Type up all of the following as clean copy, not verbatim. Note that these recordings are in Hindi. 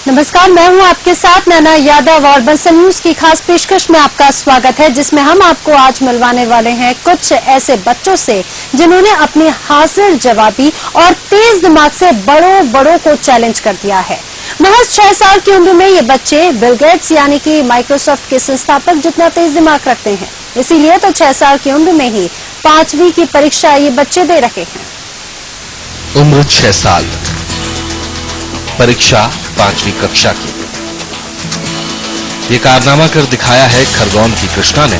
नमस्कार, मैं हूं आपके साथ नैना यादव और बंसल न्यूज की खास पेशकश में आपका स्वागत है, जिसमें हम आपको आज मिलवाने वाले हैं कुछ ऐसे बच्चों से जिन्होंने अपनी हाजिर जवाबी और तेज दिमाग से बड़ों को चैलेंज कर दिया है। महज 6 साल की उम्र में ये बच्चे बिल गेट्स यानी कि माइक्रोसॉफ्ट के संस्थापक जितना तेज दिमाग रखते हैं। इसीलिए तो 6 साल की उम्र में ही 5वीं की परीक्षा ये बच्चे दे रहे हैं। उम्र 6 साल, परीक्षा 5वीं कक्षा की। ये कारनामा कर दिखाया है खरगोन की कृष्णा ने,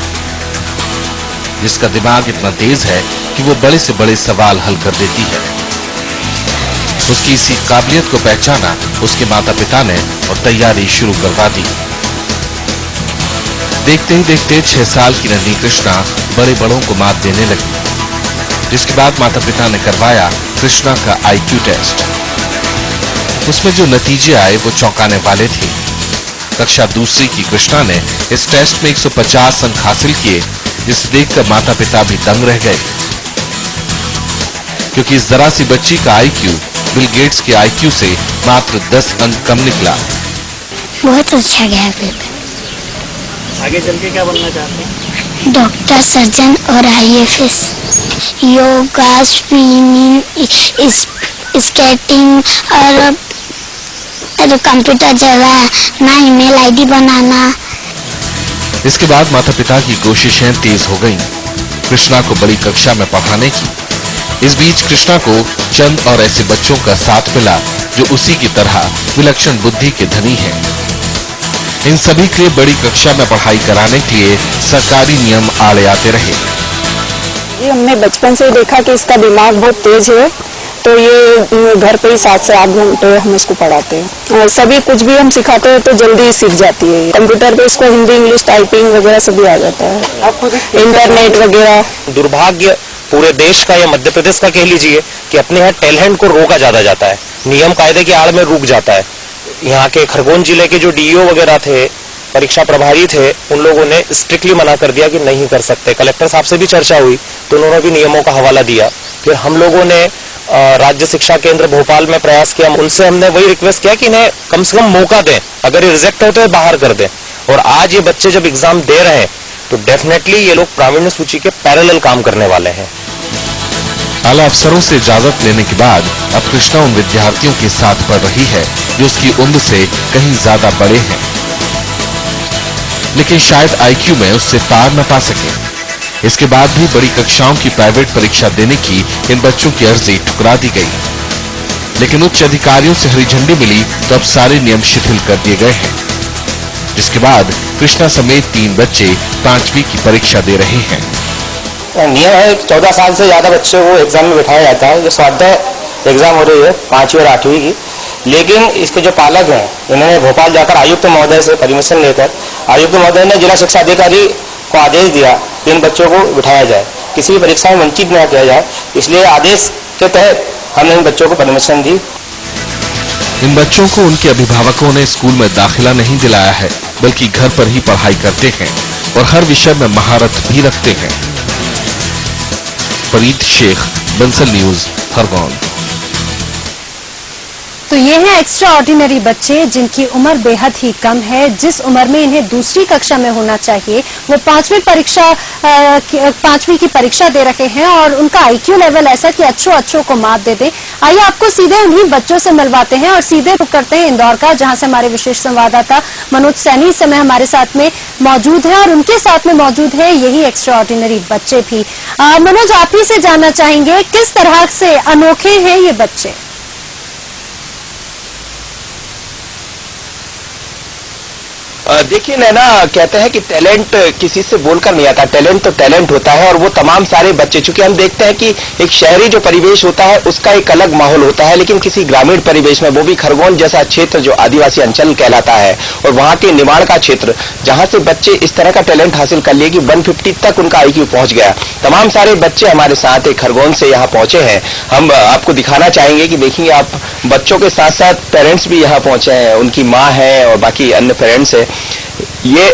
जिसका दिमाग इतना तेज है कि वो बड़े से बड़े सवाल हल कर देती है। उसकी इसी काबिलियत को पहचाना उसके माता पिता ने और तैयारी शुरू करवा दी। देखते ही देखते 6 साल की नन्ही कृष्णा बड़ों को मात देने लगी, जिसके बाद माता पिता ने करवाया कृष्णा का IQ टेस्ट। उसमें जो नतीजे आए वो चौंकाने वाले थे। कक्षा 2 की कृष्णा ने इस टेस्ट में 150 अंक हासिल किए, जिसे देखकर माता पिता भी दंग रह गए, क्योंकि इस जरा सी बच्ची का IQ बिल गेट्स के IQ से मात्र 10 अंक कम निकला। बहुत अच्छा गया पेपर। आगे चल के क्या बनना चाहते हैं? डॉक्टर, सर्जन और IAS। योगा, स्विमिंग, स्केटिंग और कंप्यूटर चलाना, ईमेल ID बनाना। इसके बाद माता पिता की कोशिशें तेज हो गईं, कृष्णा को बड़ी कक्षा में पढ़ाने की। इस बीच कृष्णा को चंद और ऐसे बच्चों का साथ मिला जो उसी की तरह विलक्षण बुद्धि के धनी हैं। इन सभी के लिए बड़ी कक्षा में पढ़ाई कराने के लिए सरकारी नियम आड़े आते रहे। ये हमने बचपन से देखा कि इसका दिमाग बहुत तेज है, तो ये घर पे ही 7 से 8 घंटे हम इसको पढ़ाते हैं और सभी कुछ भी हम सिखाते हैं तो जल्दी सीख जाती है। कंप्यूटर पे इसको हिंदी, इंग्लिश, टाइपिंग वगैरह सभी आ जाता है, इंटरनेट वगैरह। दुर्भाग्य पूरे देश का या मध्य प्रदेश का कह लीजिए कि अपने यहाँ टैलेंट को रोका ज्यादा जाता है, नियम कायदे की आड़ में रुक जाता है। यहाँ के खरगोन जिले के जो DO वगैरह थे, परीक्षा प्रभारी थे, उन लोगों ने स्ट्रिक्टली मना कर दिया कि नहीं कर सकते। कलेक्टर साहब से भी चर्चा हुई तो उन्होंने भी नियमों का हवाला दिया। फिर हम लोगों ने राज्य शिक्षा केंद्र भोपाल में प्रयास किया, उनसे हमने वही रिक्वेस्ट किया कि इन्हें कम से कम मौका दें, अगर ये रिजेक्ट होते हैं बाहर कर दें। और आज ये बच्चे जब एग्जाम दे रहे हैं तो डेफिनेटली ये लोग प्रावीण्य सूची के पैरेलल काम करने वाले हैं। आला अफसरों से इजाजत लेने के बाद अब कृष्णा उन विद्यार्थियों के साथ पढ़ रही है जो उसकी उम्र से कहीं ज्यादा बड़े हैं, लेकिन शायद IQ में उससे पार न पा सके। इसके बाद भी बड़ी कक्षाओं की प्राइवेट परीक्षा देने की इन बच्चों की अर्जी ठुकरा दी गई, लेकिन उच्च अधिकारियों से हरी झंडी मिली तो अब सारे नियम शिथिल कर दिए गए हैं, जिसके बाद कृष्णा समेत 3 बच्चे 5वीं की परीक्षा दे रहे हैं। नियम है 14 साल से ज्यादा बच्चे को एग्जाम में बिठाया जाता है। ये स्वाध्याय एग्जाम हो रही है 5वीं और 8वीं की, लेकिन इसके जो पालक हैं इन्होंने भोपाल जाकर आयुक्त महोदय से परमिशन लेकर आयुक्त महोदय ने जिला शिक्षा अधिकारी को आदेश दिया कि इन बच्चों को बिठाया जाए, किसी भी परीक्षा में वंचित न किया जाए। इसलिए आदेश के तहत हमने इन बच्चों को परमिशन दी। इन बच्चों को उनके अभिभावकों ने स्कूल में दाखिला नहीं दिलाया है, बल्कि घर पर ही पढ़ाई करते हैं और हर विषय में महारत भी रखते हैं। फरीद शेख, बंसल न्यूज, खरगोन। तो ये हैं एक्स्ट्रा ऑर्डिनरी बच्चे जिनकी उम्र बेहद ही कम है। जिस उम्र में इन्हें दूसरी कक्षा में होना चाहिए वो 5वीं की परीक्षा दे रहे हैं और उनका IQ लेवल ऐसा कि अच्छों को मात दे दे। आइए आपको सीधे उन्हीं बच्चों से मिलवाते हैं और सीधे रुक करते हैं इंदौर का, जहां से हमारे विशेष संवाददाता मनोज सैनी इस समय हमारे साथ में मौजूद है और उनके साथ में मौजूद है यही एक्स्ट्रा ऑर्डिनरी बच्चे भी। मनोज, आप ही से जानना चाहेंगे किस तरह से अनोखे हैं ये बच्चे? देखिए नैना, कहते हैं कि टैलेंट किसी से बोलकर नहीं आता, टैलेंट तो टैलेंट होता है। और वो तमाम सारे बच्चे, चूंकि हम देखते हैं कि एक शहरी जो परिवेश होता है उसका एक अलग माहौल होता है, लेकिन किसी ग्रामीण परिवेश में, वो भी खरगोन जैसा क्षेत्र जो आदिवासी अंचल कहलाता है और वहां के निमाड़ का क्षेत्र, जहां से बच्चे इस तरह का टैलेंट हासिल कर लिए कि 150 तक उनका IQ पहुंच गया। तमाम सारे बच्चे हमारे साथ खरगोन से यहाँ पहुंचे हैं। हम आपको दिखाना चाहेंगे कि देखिए, आप बच्चों के साथ साथ पेरेंट्स भी यहाँ पहुंचे हैं, उनकी माँ है और बाकी अन्य पेरेंट्स है। ये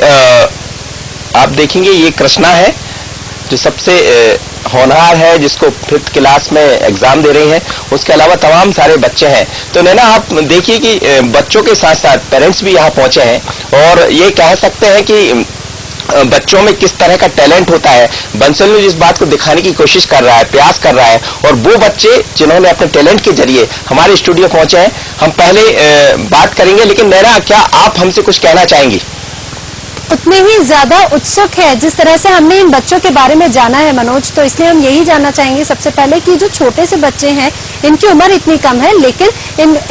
आप देखेंगे, ये कृष्णा है जो सबसे होनहार है जिसको 5th क्लास में एग्जाम दे रही हैं, उसके अलावा तमाम सारे बच्चे हैं। तो नैना आप देखिए कि बच्चों के साथ साथ पेरेंट्स भी यहाँ पहुंचे हैं और ये कह सकते हैं कि बच्चों में किस तरह का टैलेंट होता है। बंसल न्यूज इस बात को दिखाने की कोशिश कर रहा है, प्रयास कर रहा है, और वो बच्चे जिन्होंने अपने टैलेंट के जरिए हमारे स्टूडियो पहुंचे हैं, हम पहले बात करेंगे। लेकिन नैना, क्या आप हमसे कुछ कहना चाहेंगी? उतने ही ज्यादा उत्सुक है जिस तरह से हमने इन बच्चों के बारे में जाना है मनोज, तो इसलिए हम यही जानना चाहेंगे सबसे पहले कि जो छोटे से बच्चे हैं, इनकी उम्र इतनी कम है, लेकिन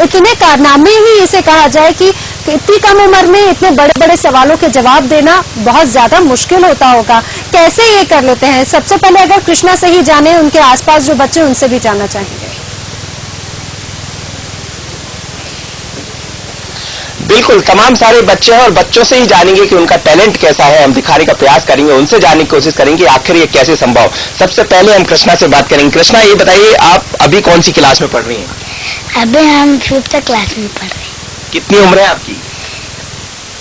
इतने कारनामे ही इसे कहा जाए कि इतनी कम उम्र में इतने बड़े बड़े सवालों के जवाब देना बहुत ज्यादा मुश्किल होता होगा। कैसे ये कर लेते हैं? सबसे पहले अगर कृष्णा से ही जाने, उनके आसपास जो बच्चे उनसे भी जानना चाहेंगे। बिल्कुल, तमाम सारे बच्चे हैं और बच्चों से ही जानेंगे कि उनका टैलेंट कैसा है। हम दिखाने का प्रयास करेंगे, उनसे जानने की कोशिश करेंगे आखिर ये कैसे संभव। सबसे पहले हम कृष्णा से बात करेंगे। कृष्णा, ये बताइए आप अभी कौन सी क्लास में पढ़ रही हैं? अभी हम 5th क्लास में पढ़ रहे हैं। कितनी उम्र है आपकी?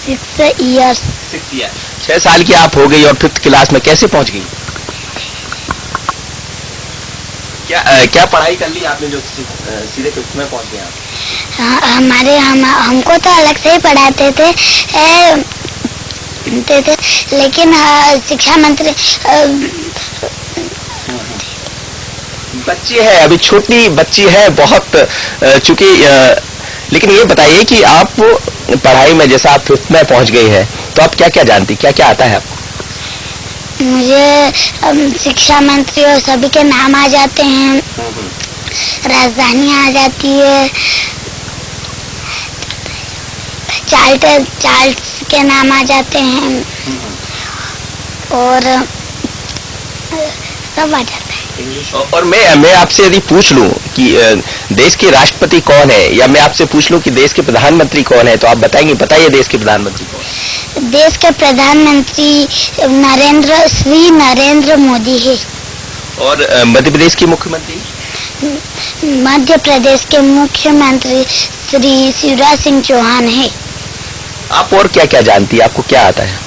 6 इयर्स। 6 ईयर, 6 साल की आप हो गई और 5th क्लास में कैसे पहुंच गई? क्या पढ़ाई कर ली आपने जो सीधे 5th में पहुंच गए आप? हमको तो अलग से ही पढ़ाते थे, लेकिन शिक्षा मंत्री बच्ची है, अभी छोटी बच्ची है बहुत, चूंकि लेकिन ये बताइए कि आप पढ़ाई में, जैसा आप 5th में पहुंच गई है, तो आप क्या क्या जानती, क्या क्या आता है आपको? मुझे शिक्षा मंत्री और सभी के नाम आ जाते हैं, राजधानी आ जाती है, चार्ल्स के नाम आ जाते हैं और सब आ जाता है। और मैं आपसे यदि पूछ लूं कि देश के राष्ट्रपति कौन है, या मैं आपसे पूछ लूं कि देश के प्रधानमंत्री कौन है, तो आप बताएंगे? बताइए देश के प्रधानमंत्री कौन है? देश के प्रधानमंत्री श्री नरेंद्र मोदी है। और मध्य प्रदेश के मुख्यमंत्री? मध्य प्रदेश के मुख्यमंत्री श्री शिवराज सिंह चौहान है। आप और क्या क्या जानती है? आपको क्या आता है?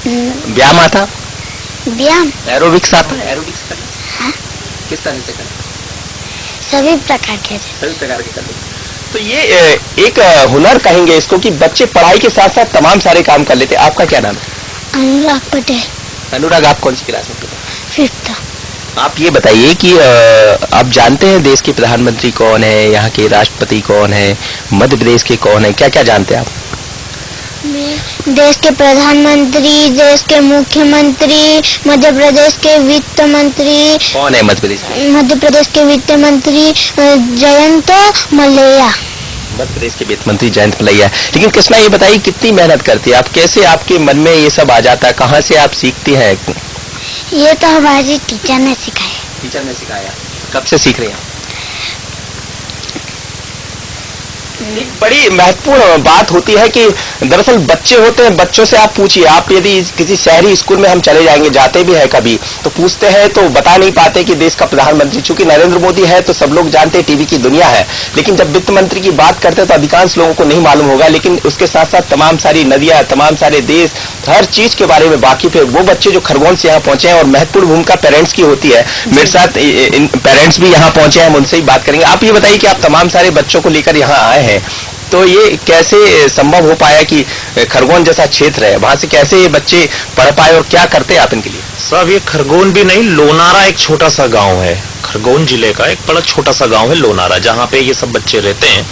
व्यायाम आता? व्यायाम, एरोबिक्स आता है? एरोबिक्स करना? हाँ। किस तरह से करना? सभी प्रकार के करते। तो ये एक हुनर कहेंगे इसको कि बच्चे पढ़ाई के साथ साथ तमाम सारे काम कर लेते। आपका क्या नाम है? अनुराग पटेल। अनुराग, आप कौन सी क्लास में पढ़ते हैं? 5th। आप ये बताइए कि आप जानते हैं देश के प्रधानमंत्री कौन है, यहाँ के राष्ट्रपति कौन है, मध्य प्रदेश के कौन है, क्या क्या जानते हैं आप? देश के प्रधानमंत्री, देश के मुख्यमंत्री, मध्य प्रदेश के वित्त मंत्री। कौन है मध्य प्रदेश के? मध्य प्रदेश के वित्त मंत्री जयंत मलैया। मध्य प्रदेश के वित्त मंत्री जयंत मलैया। लेकिन कृष्णा, ये बताइए कितनी मेहनत करती है आप? कैसे आपके मन में ये सब आ जाता है? कहाँ से आप सीखती हैं? ये तो हमारी टीचर ने सिखाया। टीचर ने सिखाया। कब से सीख रही हैं? एक बड़ी महत्वपूर्ण बात होती है कि दरअसल बच्चे होते हैं, बच्चों से आप पूछिए। आप यदि किसी शहरी स्कूल में हम चले जाएंगे, जाते भी है कभी, तो पूछते हैं तो बता नहीं पाते कि देश का प्रधानमंत्री, चूंकि नरेंद्र मोदी है तो सब लोग जानते हैं, टीवी की दुनिया है। लेकिन जब वित्त मंत्री की बात करते हैं तो अधिकांश लोगों को नहीं मालूम होगा। लेकिन उसके साथ साथ तमाम सारी नदियां, तमाम सारे देश, हर चीज के बारे में वाकिफ है वो बच्चे जो खरगोन से यहाँ पहुंचे हैं। और महत्वपूर्ण भूमिका पेरेंट्स की होती है। मेरे साथ पेरेंट्स भी यहाँ पहुंचे हैं, हम उनसे ही बात करेंगे। आप ये बताइए कि आप तमाम सारे बच्चों को लेकर यहाँ आए हैं, तो ये कैसे संभव हो पाया कि खरगोन जैसा क्षेत्र है, वहां से कैसे ये बच्चे पढ़ पाए और क्या करते हैं आप इनके लिए? साहब, ये खरगोन भी नहीं, लोनारा एक छोटा सा गांव है। खरगोन जिले का एक बड़ा छोटा सा गांव है लोनारा, जहाँ पे ये सब बच्चे रहते हैं।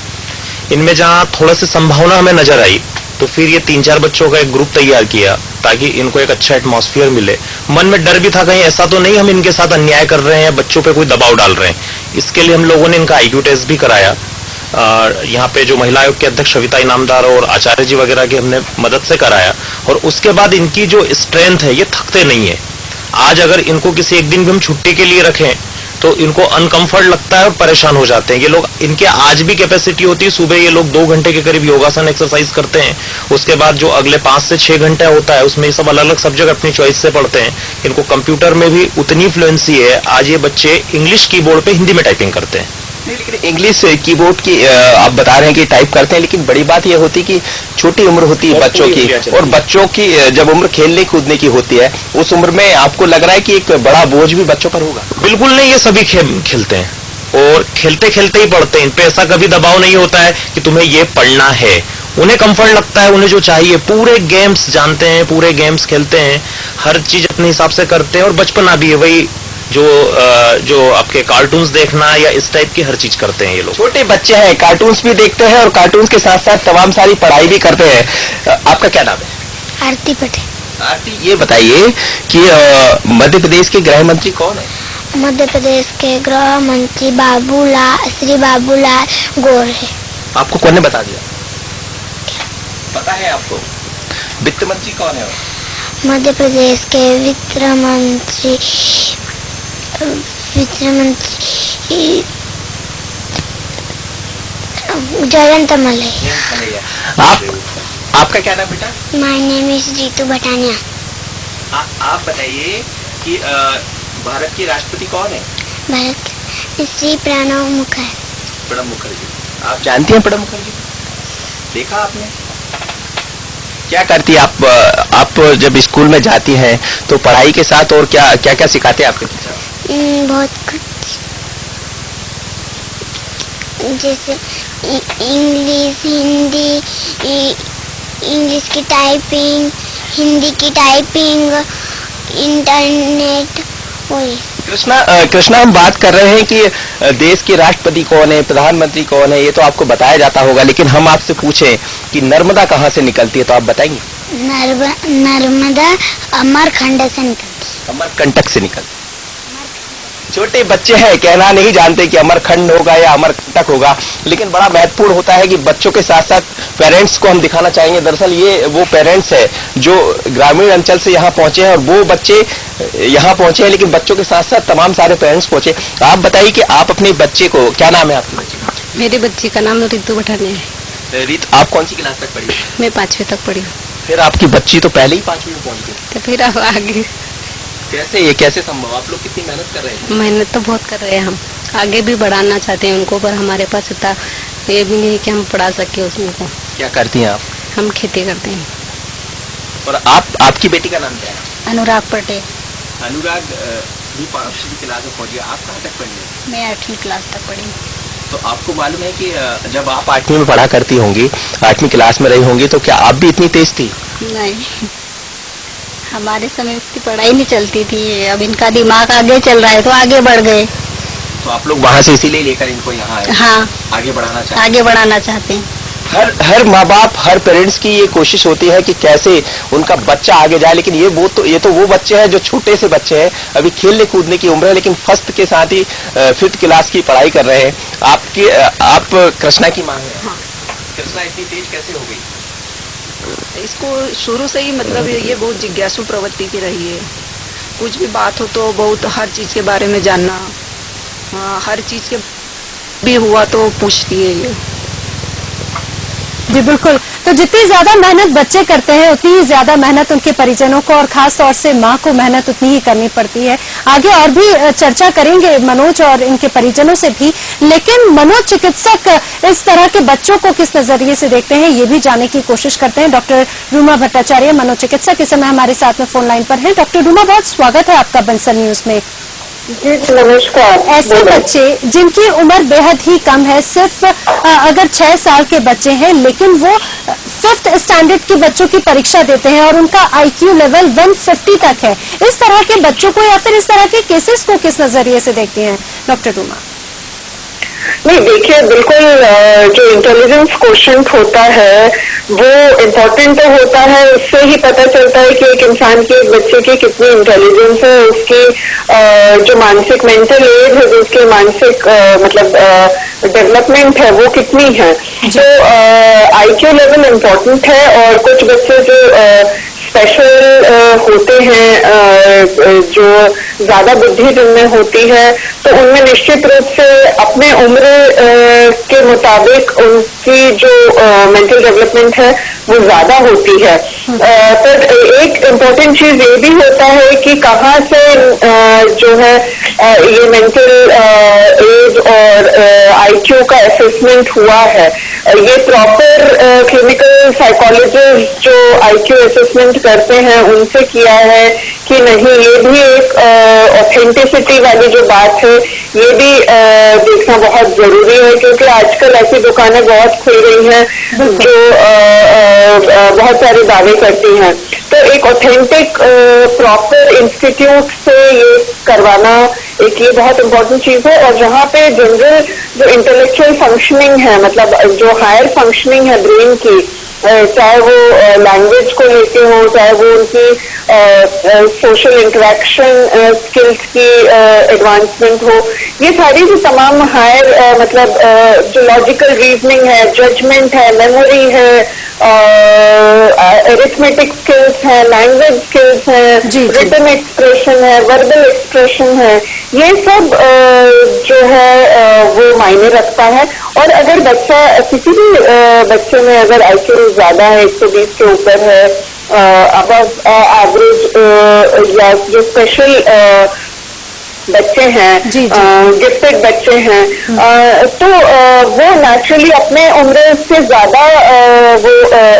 इनमें जहाँ थोड़ा सी संभावना हमें नजर आई, तो फिर ये 3-4 बच्चों का एक ग्रुप तैयार किया ताकि इनको एक अच्छा एटमॉस्फेयर मिले। मन में डर भी था कहीं ऐसा तो नहीं हम इनके साथ अन्याय कर रहे हैं, बच्चों पे कोई दबाव डाल रहे हैं। इसके लिए हम लोगों ने इनका IQ टेस्ट भी कराया। यहाँ पे जो महिला आयोग के अध्यक्ष सविता इनामदार और आचार्य जी वगैरह की हमने मदद से कराया। और उसके बाद इनकी जो स्ट्रेंथ है, ये थकते नहीं है। आज अगर इनको किसी एक दिन भी हम छुट्टी के लिए रखें तो इनको अनकंफर्ट लगता है और परेशान हो जाते हैं ये लोग। इनके आज भी कैपेसिटी होती है, सुबह ये लोग 2 घंटे के करीब योगासन एक्सरसाइज करते हैं। उसके बाद जो अगले 5 से 6 घंटे होता है उसमें ये सब अलग अलग सब्जेक्ट अपनी चॉइस से पढ़ते हैं। इनको कंप्यूटर में भी उतनी फ्लुएंसी है। आज ये बच्चे इंग्लिश कीबोर्ड पे हिंदी में टाइपिंग करते हैं। लेकिन इंग्लिश कीबोर्ड की आप बता रहे हैं कि टाइप करते हैं, लेकिन बड़ी बात यह होती है कि छोटी उम्र होती है बच्चों की, और बच्चों की जब उम्र खेलने कूदने की होती है उस उम्र में आपको लग रहा है कि एक बड़ा बोझ भी बच्चों पर होगा? बिल्कुल नहीं, ये सभी खेलते हैं और खेलते खेलते ही पढ़ते हैं। इन पे ऐसा कभी दबाव नहीं होता है कि तुम्हें ये पढ़ना है। उन्हें कंफर्ट लगता है, उन्हें जो चाहिए, पूरे गेम्स जानते हैं, पूरे गेम्स खेलते हैं, हर चीज अपने हिसाब से करते हैं। और बचपना भी है वही जो आपके कार्टून्स देखना या इस टाइप की हर चीज करते हैं ये लोग। छोटे बच्चे हैं, कार्टून्स भी देखते हैं और कार्टून्स के साथ साथ तमाम सारी पढ़ाई भी करते हैं। आपका क्या नाम है? आरती पटेल। आरती, ये बताइए कि मध्य प्रदेश के गृह मंत्री कौन है? मध्य प्रदेश के गृह मंत्री श्री बाबूलाल गौर है। आपको कौन ने बता दिया? पता है आपको? वित्त मंत्री कौन है? मध्य प्रदेश के वित्त मंत्री जयंत मलैया। आपका क्या नाम बेटा? My name is Jeetu Bhatania. आप बताइए कि भारत के राष्ट्रपति कौन है? भारत श्री प्रणब मुखर्जी। प्रणब मुखर्जी। आप जानती हैं प्रणब मुखर्जी? देखा आपने? क्या करती है आप जब स्कूल में जाती हैं तो पढ़ाई के साथ और क्या क्या क्या सिखाते हैं आपके टीचर? बहुत कुछ, जैसे इंग्लिश, हिंदी, इंग्लिश की टाइपिंग, हिंदी की टाइपिंग, इंटरनेट। कृष्णा, हम बात कर रहे हैं कि देश के राष्ट्रपति कौन है, प्रधानमंत्री कौन है, ये तो आपको बताया जाता होगा, लेकिन हम आपसे पूछें कि नर्मदा कहाँ से निकलती है तो आप बताएंगे? नर्मदा अमरकंटक से निकलती है। अमरकंटक से निकलती। छोटे बच्चे हैं, कहना नहीं जानते कि अमरखंड होगा या अमरकंटक होगा, लेकिन बड़ा महत्वपूर्ण होता है कि बच्चों के साथ साथ पेरेंट्स को हम दिखाना चाहेंगे। दरअसल ये वो पेरेंट्स है जो ग्रामीण अंचल से यहाँ पहुंचे हैं और वो बच्चे यहाँ पहुंचे हैं, लेकिन बच्चों के साथ साथ तमाम सारे पेरेंट्स पहुंचे। आप बताइए कि आप अपने बच्चे को, क्या नाम है आपके बच्चे का? मेरे बच्चे का नाम ऋतु भटानिया है। रीत, आप कौन सी क्लास तक पढ़ी? मैं 5वीं तक पढ़ी हूँ। फिर आपकी बच्ची तो पहले ही 5वीं में पहुंच गई, तो फिर अब आगे कैसे संभव? आप लोग कितनी मेहनत कर रहे हैं? मेहनत तो बहुत कर रहे हैं, हम आगे भी बढ़ाना चाहते हैं उनको, पर हमारे पास इतना ये भी नहीं कि हम पढ़ा सके उसमें को। क्या करती हैं आप? हम खेती करते हैं। और आपकी बेटी का नाम क्या है? अनुराग पटेल। अनुराग भी 5वीं क्लास में पहुंची। आप कहाँ तक पढ़ी हैं? मैं 8वीं क्लास तक पढ़ी। तो आपको मालूम है कि जब आप 8वीं में पढ़ा करती होंगी, 8वीं क्लास में रही होंगी, तो क्या आप भी इतनी तेज थी? नहीं, हमारे समय उतनी पढ़ाई नहीं चलती थी। अब इनका दिमाग आगे चल रहा है तो आगे बढ़ गए। तो आप लोग वहाँ से इसीलिए लेकर इनको यहाँ आए? हाँ, आगे बढ़ाना चाहते हैं। हर माँ बाप, हर पेरेंट्स की ये कोशिश होती है कि कैसे उनका बच्चा आगे जाए, लेकिन ये तो वो बच्चे हैं जो छोटे से बच्चे हैं, अभी खेलने कूदने की उम्र है, लेकिन फर्स्ट के साथ ही 5th क्लास की पढ़ाई कर रहे हैं। आप कृष्णा की माँ हैं। हाँ। कृष्णा इतनी तेज कैसे हो गई? इसको शुरू से ही मतलब ये बहुत जिज्ञासु प्रवृत्ति की रही है। कुछ भी बात हो तो बहुत हर चीज के बारे में जानना, हर चीज के भी हुआ तो पूछती है ये। जी बिल्कुल। तो जितनी ज्यादा मेहनत बच्चे करते हैं उतनी ही ज्यादा मेहनत उनके परिजनों को और खास तौर से माँ को मेहनत उतनी ही करनी पड़ती है। आगे और भी चर्चा करेंगे मनोज और इनके परिजनों से भी, लेकिन मनोचिकित्सक इस तरह के बच्चों को किस नजरिए से देखते हैं ये भी जानने की कोशिश करते हैं। डॉक्टर रूमा भट्टाचार्य, मनोचिकित्सक, इस समय हमारे साथ में फोन लाइन पर हैं। डॉक्टर रूमा, बहुत स्वागत है आपका बंसल न्यूज में। जी नमस्कार। ऐसे बच्चे जिनकी उम्र बेहद ही कम है, सिर्फ अगर 6 साल के बच्चे हैं, लेकिन वो 5th स्टैंडर्ड के बच्चों की परीक्षा देते हैं और उनका IQ लेवल 150 तक है, इस तरह के बच्चों को या फिर इस तरह के केसेस को किस नजरिए से देखती हैं डॉक्टर रूमा? नहीं देखिए, बिल्कुल जो इंटेलिजेंस क्वेश्चन होता है वो इम्पोर्टेंट तो होता है, उससे ही पता चलता है कि एक इंसान की, एक बच्चे की कितनी इंटेलिजेंस है, उसकी जो मानसिक मेंटल एज है, जो उसकी मानसिक मतलब डेवलपमेंट है वो कितनी है। तो IQ लेवल इम्पोर्टेंट है, और कुछ बच्चे जो स्पेशल होते हैं, जो ज्यादा बुद्धि जिनमें होती है, तो उनमें निश्चित रूप से अपने उम्र के मुताबिक उनकी जो मेंटल डेवलपमेंट है वो ज्यादा होती है। पर एक इम्पोर्टेंट चीज ये भी होता है कि कहाँ से जो है ये मेंटल एज और आईक्यू का असेसमेंट हुआ है। ये प्रॉपर क्लिनिकल साइकोलॉजिस्ट जो आईक्यू असेसमेंट करते हैं उनसे किया है कि नहीं, ये भी एक ऑथेंटिसिटी वाली जो बात है ये भी देखना बहुत जरूरी है, क्योंकि आजकल ऐसी दुकानें बहुत खुल गई हैं जो बहुत सारे दावे करती हैं। तो एक ऑथेंटिक प्रॉपर इंस्टीट्यूट से ये करवाना एक ये बहुत इम्पोर्टेंट चीज है। और जहाँ पे जनरल जो इंटेलेक्चुअल फंक्शनिंग है, मतलब जो हायर फंक्शनिंग है ब्रेन की, चाहे वो लैंग्वेज को लेके हो, चाहे वो उनकी सोशल इंटरेक्शन स्किल्स की एडवांसमेंट हो, ये सारी जो तमाम हायर मतलब जो लॉजिकल रीजनिंग है, जजमेंट है, मेमोरी है, एरिथमेटिक स्किल्स है, लैंग्वेज स्किल्स है, रिटन एक्सप्रेशन है, वर्बल एक्सप्रेशन है, ये सब जो है वो मायने रखता है। और अगर बच्चा किसी भी बच्चे में अगर आईक्यू ज्यादा है, 120 के ऊपर है, अबव एवरेज या जो स्पेशल बच्चे हैं, गिफ्टेड बच्चे हैं, तो वो नेचुरली अपने उम्र से ज्यादा वो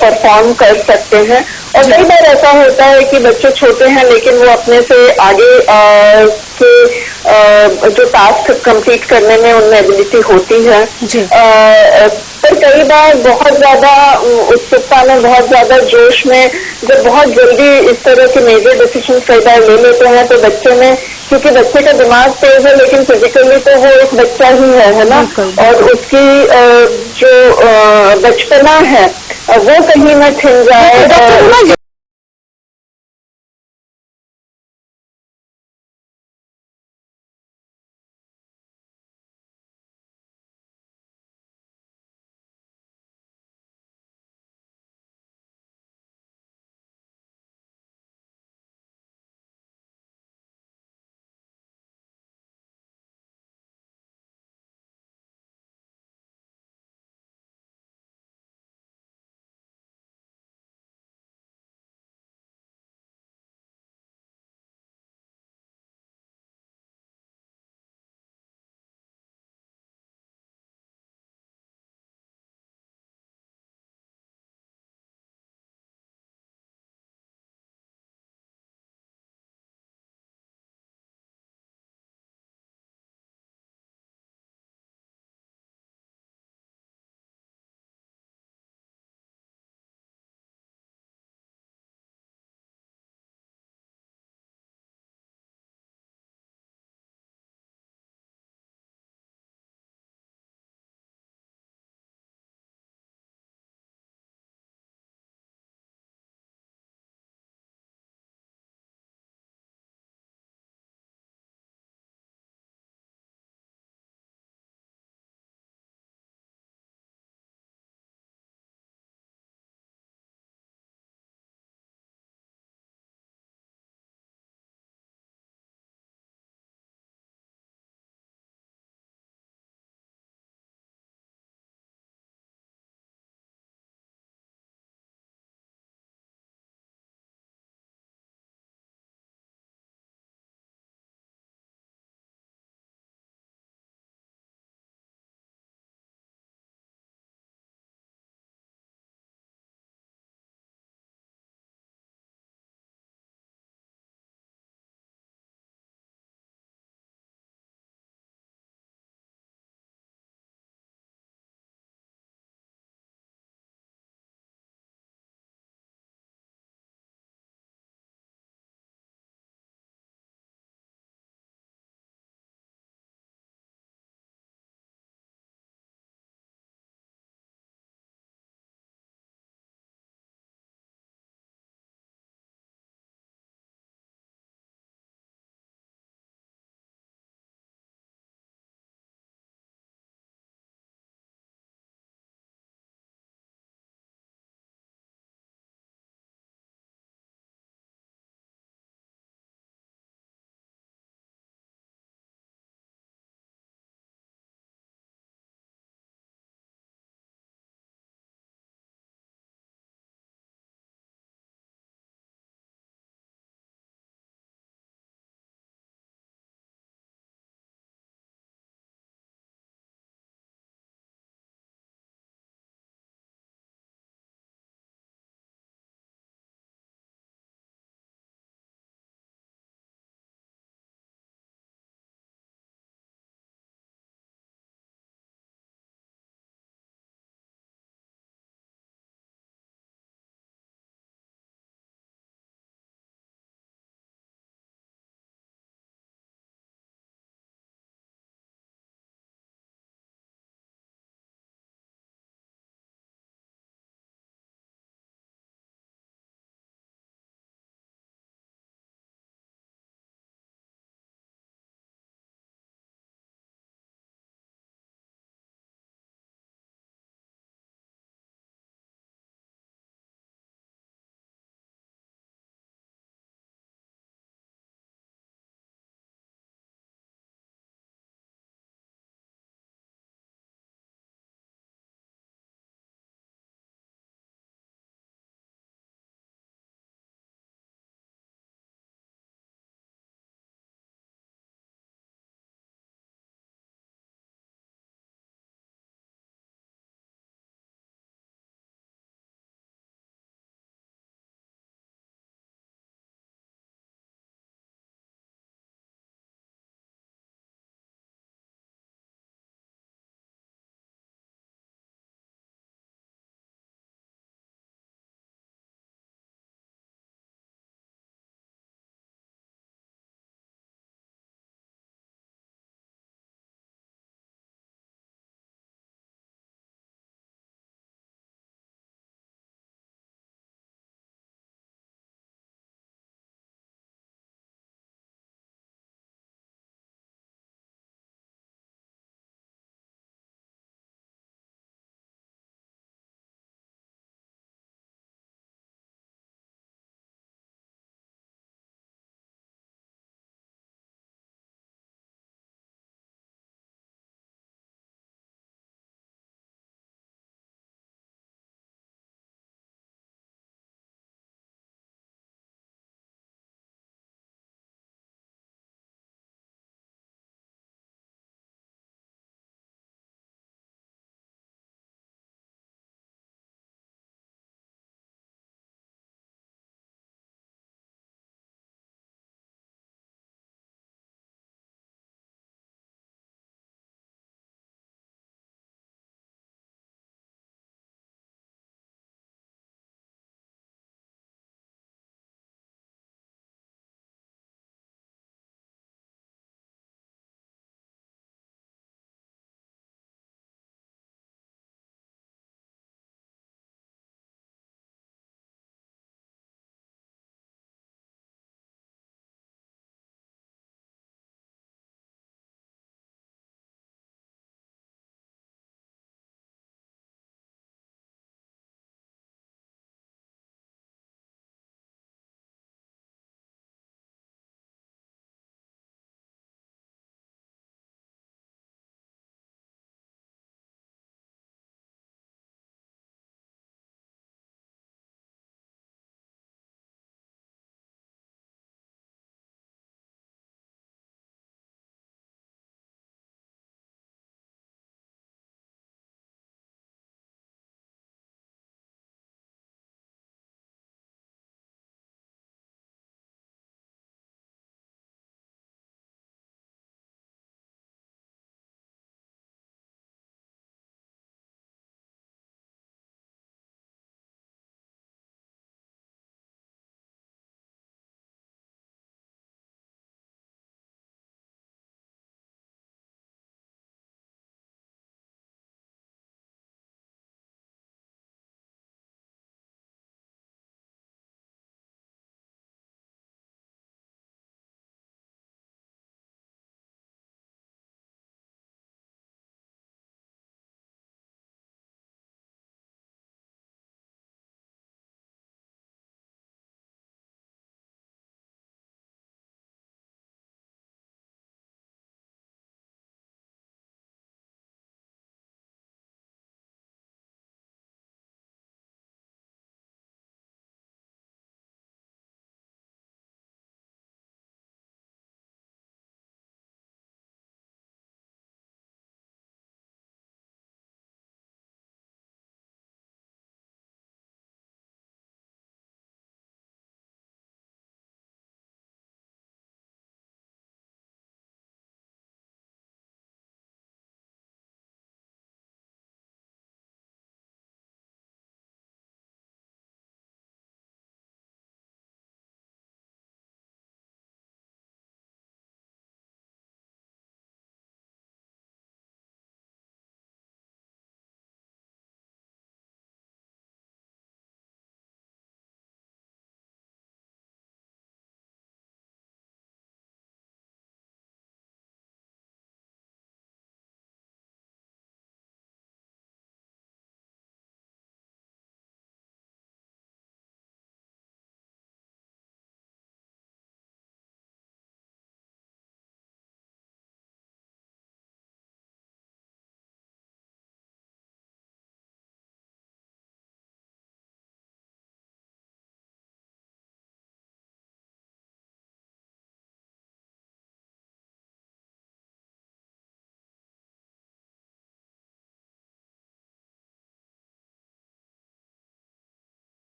परफॉर्म कर सकते हैं। और कई बार ऐसा होता है कि बच्चे छोटे हैं लेकिन वो अपने से आगे के जो टास्क कंप्लीट करने में उनमें एबिलिटी होती है। पर कई बार बहुत ज्यादा उत्सुकता में, बहुत ज्यादा जोश में जब बहुत जल्दी इस तरह के मेजर डिसीजन कई बार ले लेते हैं तो बच्चे में, क्योंकि बच्चे का दिमाग तेज है लेकिन फिजिकली तो वो एक बच्चा ही है ना, और उसकी जो बचपना है वो कहीं न छिन जाए।